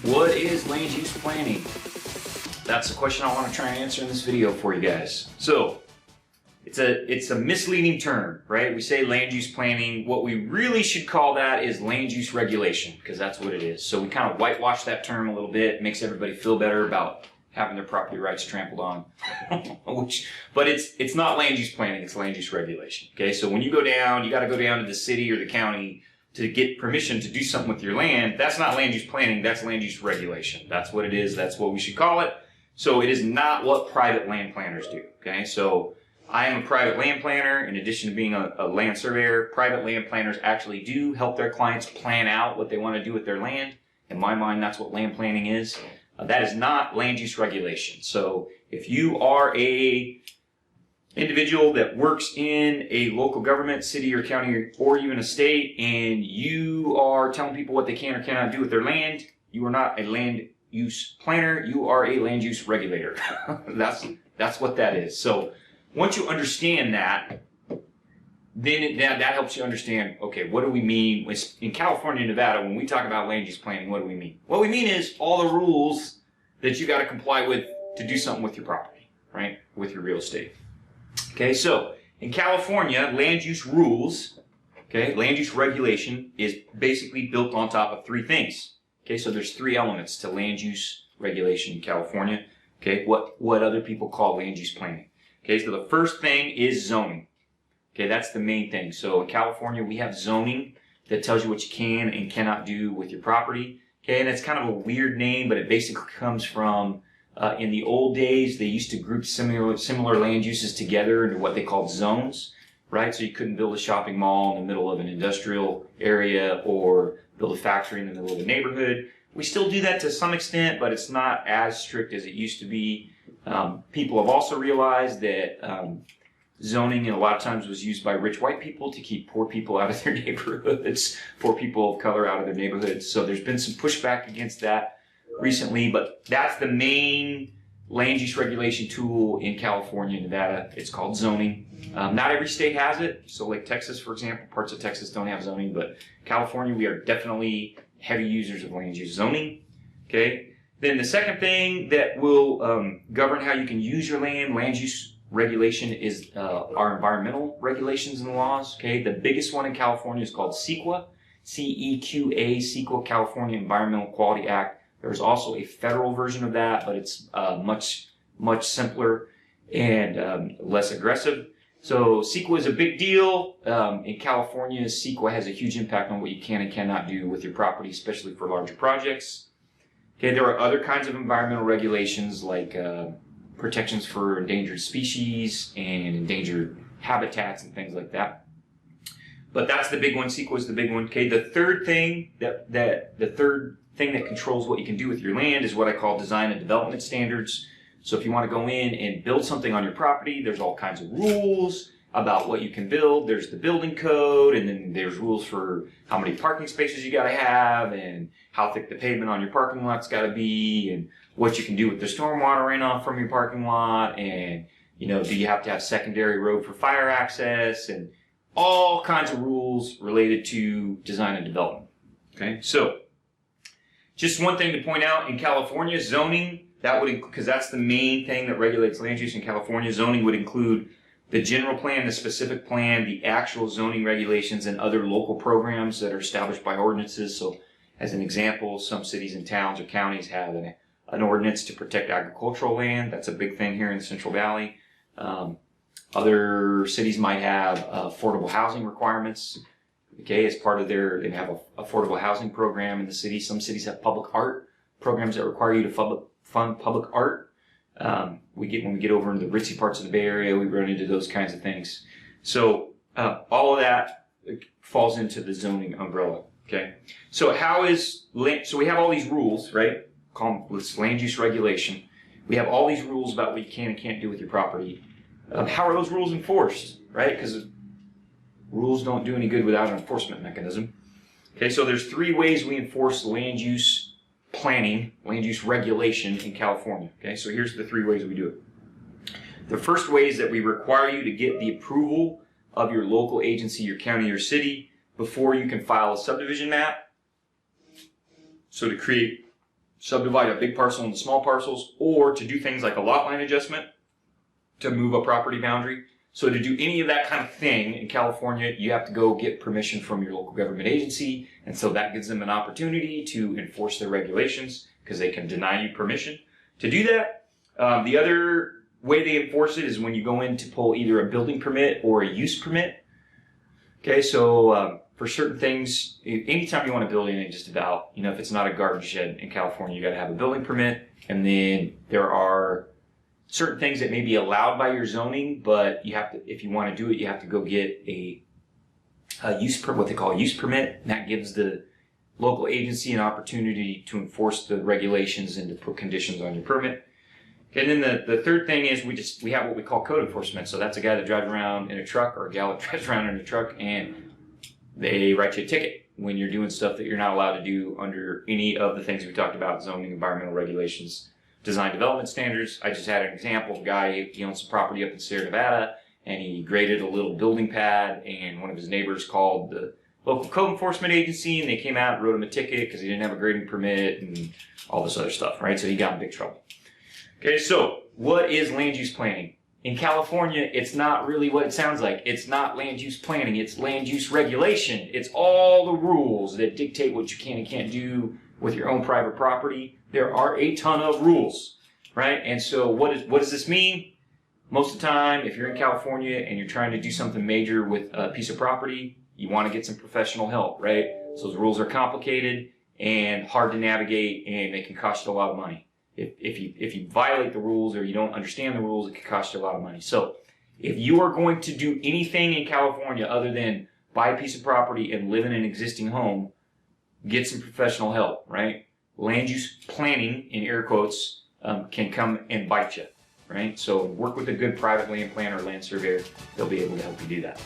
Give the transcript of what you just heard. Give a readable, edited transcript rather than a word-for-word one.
What is land use planning? That's the question I want to try and answer in this video for you guys. So, it's a misleading term, right? We say land use planning. What we really should call that is land use regulation, because that's what it is. So we kind of whitewash that term a little bit. It makes everybody feel better about having their property rights trampled on. But it's not land use planning, it's land use regulation. Okay, so when you go down, you got to go down to the city or the county to get permission to do something with your land. That's not land use planning, that's land use regulation. That's what it is, that's what we should call it. So it is not what private land planners do. Okay, so I am a private land planner. In addition to being a land surveyor, private land planners actually do help their clients plan out what they want to do with their land. In my mind, that's what land planning is. That is not land use regulation. So if you are a individual that works in a local government, city or county or even a state, and you are telling people what they can or cannot do with their land, you are not a land use planner, you are a land use regulator. That's what that is. So once you understand that, then that helps you understand, okay, what do we mean? In California and Nevada, when we talk about land use planning, what do we mean? What we mean is all the rules that you got to comply with to do something with your property, right? With your real estate. Okay, so in California, land use rules, okay, land use regulation is basically built on top of three things. Okay, so there's three elements to land use regulation in California. Okay, what other people call land use planning. Okay, so the first thing is zoning. Okay, that's the main thing. So in California, we have zoning that tells you what you can and cannot do with your property. Okay, and it's kind of a weird name, but it basically comes from, in the old days, they used to group similar land uses together into what they called zones, right? So you couldn't build a shopping mall in the middle of an industrial area or build a factory in the middle of a neighborhood. We still do that to some extent, but it's not as strict as it used to be. People have also realized that zoning a lot of times was used by rich white people to keep poor people out of their neighborhoods, poor people of color out of their neighborhoods. So there's been some pushback against that recently, but that's the main land use regulation tool in California and Nevada. It's called zoning. Not every state has it. So like Texas, for example, parts of Texas don't have zoning, but California, we are definitely heavy users of land use zoning. Okay. Then the second thing that will govern how you can use your land use regulation, is our environmental regulations and laws. Okay, the biggest one in California is called CEQA, C-E-Q-A, CEQA, California Environmental Quality Act. There's also a federal version of that, but it's much simpler and less aggressive. So CEQA is a big deal. In California, CEQA has a huge impact on what you can and cannot do with your property, especially for larger projects. Okay, there are other kinds of environmental regulations like protections for endangered species and endangered habitats and things like that. But that's the big one. CEQA is the big one. Okay, the third thing that controls what you can do with your land is what I call design and development standards. So if you want to go in and build something on your property, there's all kinds of rules about what you can build. There's the building code, and then there's rules for how many parking spaces you got to have, and how thick the pavement on your parking lot's got to be, and what you can do with the stormwater runoff from your parking lot, and do you have to have secondary road for fire access, and all kinds of rules related to design and development. Okay, so just one thing to point out: in California, zoning, because that's the main thing that regulates land use in California. Zoning would include the general plan, the specific plan, the actual zoning regulations, and other local programs that are established by ordinances. So as an example, some cities and towns or counties have an ordinance to protect agricultural land. That's a big thing here in the Central Valley. Other cities might have affordable housing requirements. Okay, as part of they have an affordable housing program in the city. Some cities have public art programs that require you to fund public art. When we get over into the ritzy parts of the Bay Area, we run into those kinds of things. So all of that falls into the zoning umbrella. Okay, so so we have all these rules, right? Call them land use regulation. We have all these rules about what you can and can't do with your property. How are those rules enforced, right? Because rules don't do any good without an enforcement mechanism. Okay, so there's three ways we enforce land use planning, land use regulation in California. Okay, so here's the three ways we do it. The first way is that we require you to get the approval of your local agency, your county, your city, before you can file a subdivision map. So to create subdivide a big parcel into small parcels, or to do things like a lot line adjustment to move a property boundary. So to do any of that kind of thing in California, you have to go get permission from your local government agency. And so that gives them an opportunity to enforce their regulations because they can deny you permission to do that. The other way they enforce it is when you go in to pull either a building permit or a use permit. Okay, so for certain things, anytime you want to build anything, just about, if it's not a garden shed in California, you got to have a building permit. And then there are certain things that may be allowed by your zoning, but you have to, if you want to do it, you have to go get a what they call a use permit, and that gives the local agency an opportunity to enforce the regulations and to put conditions on your permit. Okay, and then the third thing is we have what we call code enforcement. So that's a guy that drives around in a truck or a gal that drives around in a truck, and they write you a ticket when you're doing stuff that you're not allowed to do under any of the things we talked about: zoning, environmental regulations, design development standards. I just had an example of a guy, he owns some property up in Sierra Nevada, and he graded a little building pad, and one of his neighbors called the local code enforcement agency, and they came out and wrote him a ticket because he didn't have a grading permit and all this other stuff, right? So he got in big trouble. Okay, so what is land use planning? In California, it's not really what it sounds like. It's not land use planning, it's land use regulation. It's all the rules that dictate what you can and can't do with your own private property. There are a ton of rules, right? And so what does this mean? Most of the time, if you're in California and you're trying to do something major with a piece of property, you want to get some professional help, right? So those rules are complicated and hard to navigate, and they can cost you a lot of money. If you violate the rules or you don't understand the rules, it can cost you a lot of money. So if you are going to do anything in California other than buy a piece of property and live in an existing home, get some professional help, right? Land use planning, in air quotes, can come and bite you, right? So work with a good private land planner or land surveyor. They'll be able to help you do that.